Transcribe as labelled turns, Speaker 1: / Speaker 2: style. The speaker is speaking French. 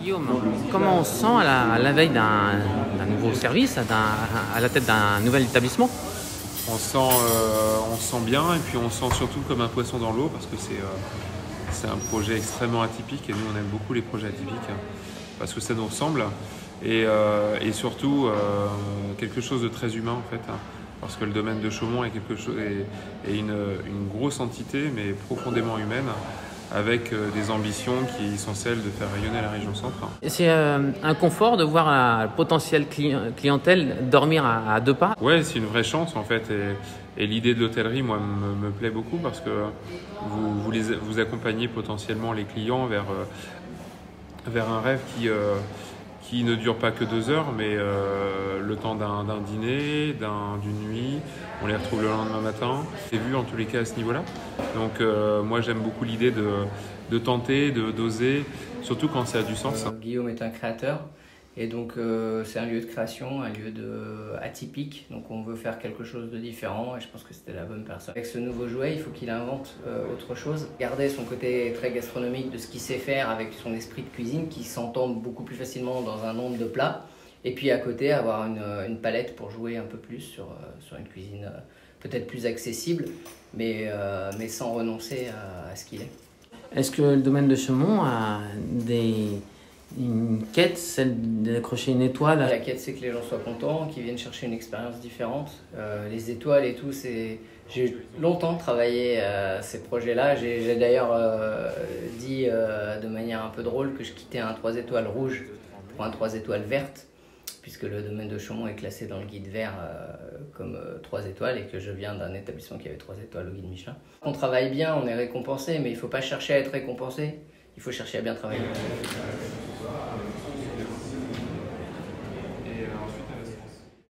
Speaker 1: Guillaume, comment on se sent à la veille d'un nouveau service, à la tête d'un nouvel établissement?
Speaker 2: On se sent bien et puis on se sent surtout comme un poisson dans l'eau parce que c'est un projet extrêmement atypique et nous on aime beaucoup les projets atypiques parce que ça nous ressemble et surtout quelque chose de très humain en fait parce que le domaine de Chaumont est une grosse entité mais profondément humaine avec des ambitions qui sont celles de faire rayonner la région centre.
Speaker 1: C'est un confort de voir la potentielle clientèle dormir à deux pas?
Speaker 2: Ouais, c'est une vraie chance en fait. Et l'idée de l'hôtellerie, moi, me plaît beaucoup parce que vous accompagnez potentiellement les clients vers un rêve qui ne dure pas que 2 heures, mais le temps d'un dîner, d'une nuit. On les retrouve le lendemain matin. C'est vu en tous les cas à ce niveau-là. Donc moi j'aime beaucoup l'idée de tenter, d'oser, surtout quand ça a du sens.
Speaker 3: Guillaume est un créateur et donc c'est un lieu de création, un lieu atypique. Donc on veut faire quelque chose de différent et je pense que c'était la bonne personne. Avec ce nouveau jouet, il faut qu'il invente autre chose. Garder son côté très gastronomique de ce qu'il sait faire avec son esprit de cuisine qui s'entend beaucoup plus facilement dans un nombre de plats. Et puis à côté, avoir une palette pour jouer un peu plus sur une cuisine peut-être plus accessible, mais sans renoncer à ce qu'il est.
Speaker 1: Est-ce que le domaine de Chaumont a une quête, celle d'accrocher une étoile?
Speaker 3: La quête, c'est que les gens soient contents, qu'ils viennent chercher une expérience différente. Les étoiles et tout, j'ai longtemps travaillé ces projets-là. J'ai d'ailleurs dit de manière un peu drôle que je quittais un 3 étoiles rouge pour un 3 étoiles verte, puisque le domaine de Chaumont est classé dans le guide vert comme 3 étoiles et que je viens d'un établissement qui avait 3 étoiles au guide Michelin. On travaille bien, on est récompensé, mais il ne faut pas chercher à être récompensé, il faut chercher à bien travailler.